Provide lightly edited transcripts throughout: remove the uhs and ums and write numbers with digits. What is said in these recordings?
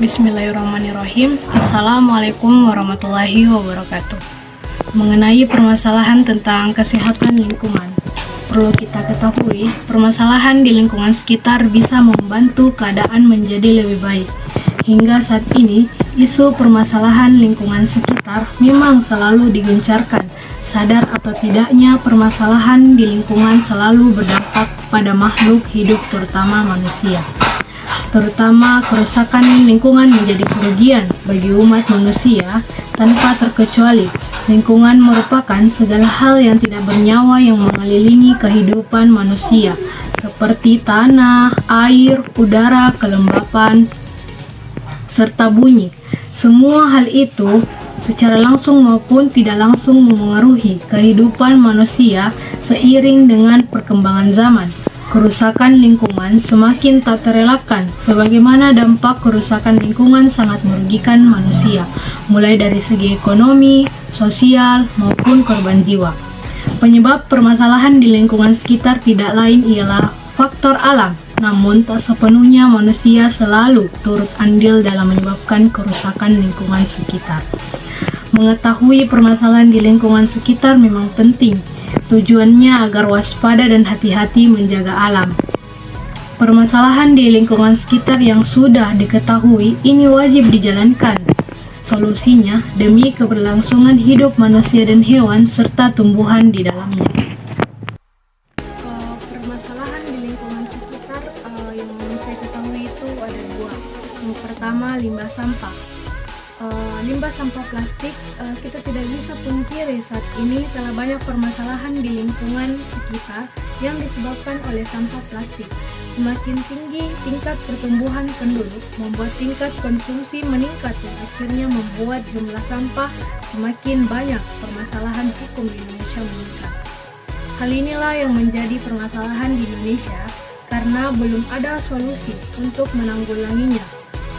Bismillahirrahmanirrahim. Assalamualaikum warahmatullahi wabarakatuh. Mengenai permasalahan tentang kesehatan lingkungan, perlu kita ketahui, permasalahan di lingkungan sekitar bisa membantu keadaan menjadi lebih baik. Hingga saat ini, isu permasalahan lingkungan sekitar memang selalu digencarkan. Sadar atau tidaknya, permasalahan di lingkungan selalu berdampak pada makhluk hidup, terutama manusia. Terutama kerusakan lingkungan menjadi kerugian bagi umat manusia tanpa terkecuali. Lingkungan merupakan segala hal yang tidak bernyawa yang mengelilingi kehidupan manusia, seperti tanah, air, udara, kelembapan, serta bunyi. Semua hal itu secara langsung maupun tidak langsung memengaruhi kehidupan manusia seiring dengan perkembangan zaman. Kerusakan lingkungan semakin tak terelakkan, sebagaimana dampak kerusakan lingkungan sangat merugikan manusia, mulai dari segi ekonomi, sosial, maupun korban jiwa. Penyebab permasalahan di lingkungan sekitar tidak lain ialah faktor alam, namun tak sepenuhnya manusia selalu turut andil dalam menyebabkan kerusakan lingkungan sekitar. Mengetahui permasalahan di lingkungan sekitar memang penting. Tujuannya agar waspada dan hati-hati menjaga alam. Permasalahan di lingkungan sekitar yang sudah diketahui ini wajib dijalankan. Solusinya demi keberlangsungan hidup manusia dan hewan serta tumbuhan di dalamnya. Permasalahan di lingkungan sekitar yang saya ketahui itu ada dua. Yang pertama, limbah sampah. Limbah sampah plastik, kita tidak bisa pungkiri saat ini telah banyak permasalahan di lingkungan sekitar yang disebabkan oleh sampah plastik. Semakin tinggi tingkat pertumbuhan penduduk membuat tingkat konsumsi meningkat dan akhirnya membuat jumlah sampah semakin banyak. Permasalahan hukum di Indonesia meningkat. Hal inilah yang menjadi permasalahan di Indonesia karena belum ada solusi untuk menanggulanginya.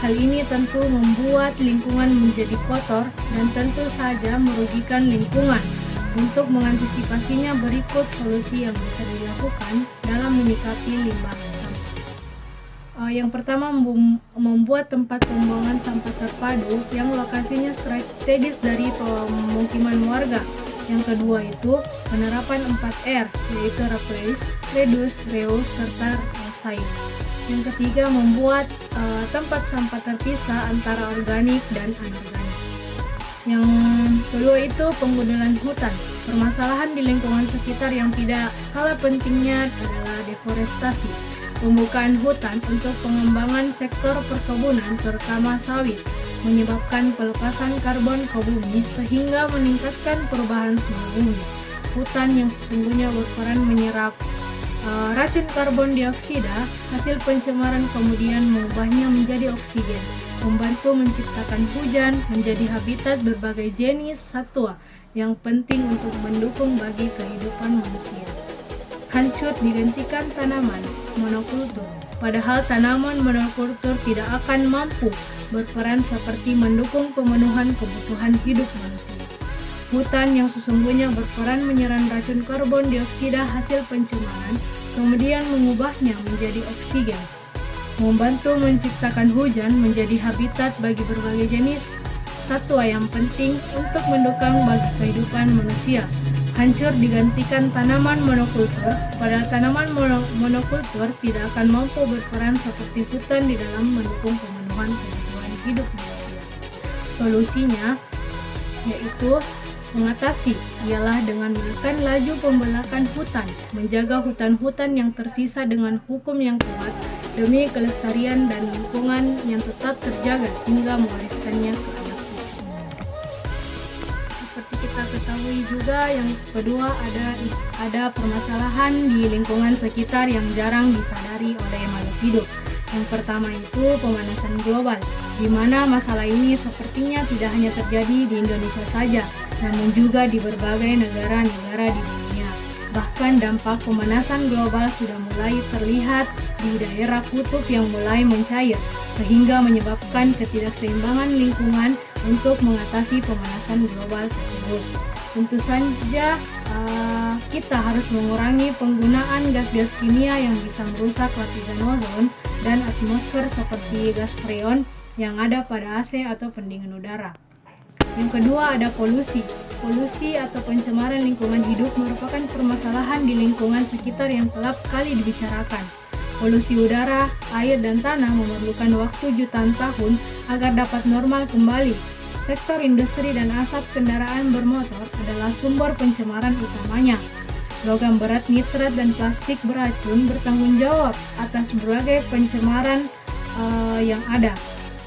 Hal ini tentu membuat lingkungan menjadi kotor dan tentu saja merugikan lingkungan. Untuk mengantisipasinya, berikut solusi yang bisa dilakukan dalam menyikapi limbah sampah. Yang pertama, membuat tempat pembuangan sampah terpadu yang lokasinya strategis dari pemukiman warga. Yang kedua itu penerapan 4R, yaitu replace, reduce, reuse, serta recycle. Yang ketiga, membuat tempat sampah terpisah antara organik dan anorganik. Yang kedua itu penggundulan hutan. Permasalahan di lingkungan sekitar yang tidak kalah pentingnya adalah deforestasi. Pembukaan hutan untuk pengembangan sektor perkebunan, terutama sawit, menyebabkan pelepasan karbon ke bumi sehingga meningkatkan perubahan suhu bumi. Hutan yang sesungguhnya berperan menyerap racun karbon dioksida, hasil pencemaran kemudian mengubahnya menjadi oksigen, membantu menciptakan hujan, menjadi habitat berbagai jenis satwa yang penting untuk mendukung bagi kehidupan manusia. Hancur digantikan tanaman monokultur, padahal tanaman monokultur tidak akan mampu berperan seperti mendukung pemenuhan kebutuhan hidup manusia. Hutan yang sesungguhnya berperan menyerap racun karbon dioksida hasil pencemaran, kemudian mengubahnya menjadi oksigen, membantu menciptakan hujan, menjadi habitat bagi berbagai jenis satwa yang penting untuk mendukung bagi kehidupan manusia. Hancur digantikan tanaman monokultur, padahal tanaman monokultur tidak akan mampu berperan seperti hutan di dalam mendukung pemenuhan kebutuhan hidup manusia. Solusinya yaitu mengatasi ialah dengan menekan laju pembelakan hutan, menjaga hutan-hutan yang tersisa dengan hukum yang kuat demi kelestarian dan lingkungan yang tetap terjaga hingga mewariskannya ke anak cucunya. Seperti kita ketahui juga, yang kedua ada permasalahan di lingkungan sekitar yang jarang disadari oleh makhluk hidup. Yang pertama itu pemanasan global, di mana masalah ini sepertinya tidak hanya terjadi di Indonesia saja, namun juga di berbagai negara-negara di dunia. Bahkan dampak pemanasan global sudah mulai terlihat di daerah kutub yang mulai mencair, sehingga menyebabkan ketidakseimbangan lingkungan. Untuk mengatasi pemanasan global tersebut, tentu saja kita harus mengurangi penggunaan gas-gas kimia yang bisa merusak lapisan ozon dan atmosfer seperti gas freon yang ada pada AC atau pendingin udara. Yang kedua ada polusi. Polusi atau pencemaran lingkungan hidup merupakan permasalahan di lingkungan sekitar yang kerap kali dibicarakan. Polusi udara, air, dan tanah memerlukan waktu jutaan tahun agar dapat normal kembali. Sektor industri dan asap kendaraan bermotor adalah sumber pencemaran utamanya. Logam berat, nitrat, dan plastik beracun bertanggung jawab atas berbagai pencemaran yang ada.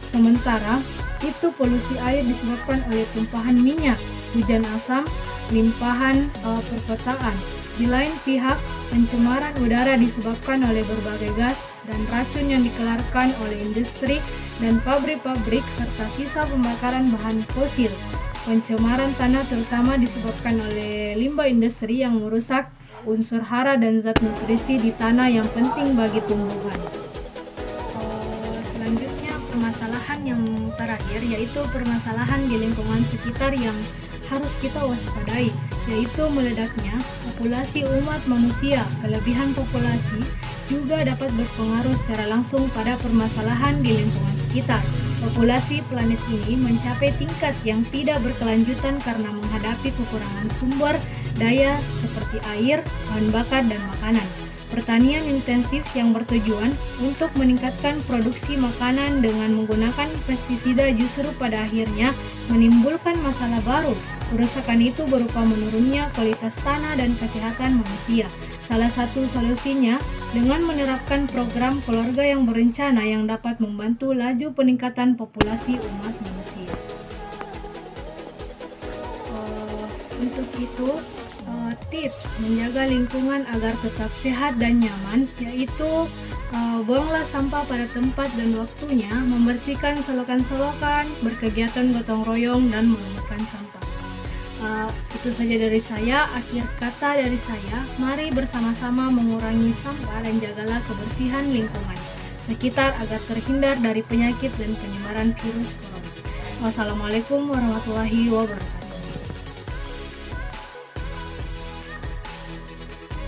Sementara itu polusi air disebabkan oleh tumpahan minyak, hujan asam, limpahan perkotaan. Di lain pihak, pencemaran udara disebabkan oleh berbagai gas dan racun yang dikeluarkan oleh industri dan pabrik-pabrik serta sisa pembakaran bahan fosil. Pencemaran tanah terutama disebabkan oleh limbah industri yang merusak unsur hara dan zat nutrisi di tanah yang penting bagi tumbuhan. Selanjutnya permasalahan yang terakhir yaitu permasalahan di lingkungan sekitar yang harus kita waspadai, yaitu meledaknya populasi umat manusia. Kelebihan populasi juga dapat berpengaruh secara langsung pada permasalahan di lingkungan sekitar. Populasi planet ini mencapai tingkat yang tidak berkelanjutan karena menghadapi kekurangan sumber daya seperti air, bahan bakar, dan makanan. Pertanian intensif yang bertujuan untuk meningkatkan produksi makanan dengan menggunakan pestisida justru pada akhirnya menimbulkan masalah baru. Kerusakan itu berupa menurunnya kualitas tanah dan kesehatan manusia. Salah satu solusinya dengan menerapkan program keluarga yang berencana yang dapat membantu laju peningkatan populasi umat manusia. Untuk itu, tips menjaga lingkungan agar tetap sehat dan nyaman yaitu buanglah sampah pada tempat dan waktunya, membersihkan selokan-selokan, berkegiatan gotong royong, dan mengumpulkan sampah. Itu saja dari saya. Akhir kata dari saya, mari bersama-sama mengurangi sampah dan jagalah kebersihan lingkungan sekitar agar terhindar dari penyakit dan penyebaran virus corona. Wassalamualaikum warahmatullahi wabarakatuh.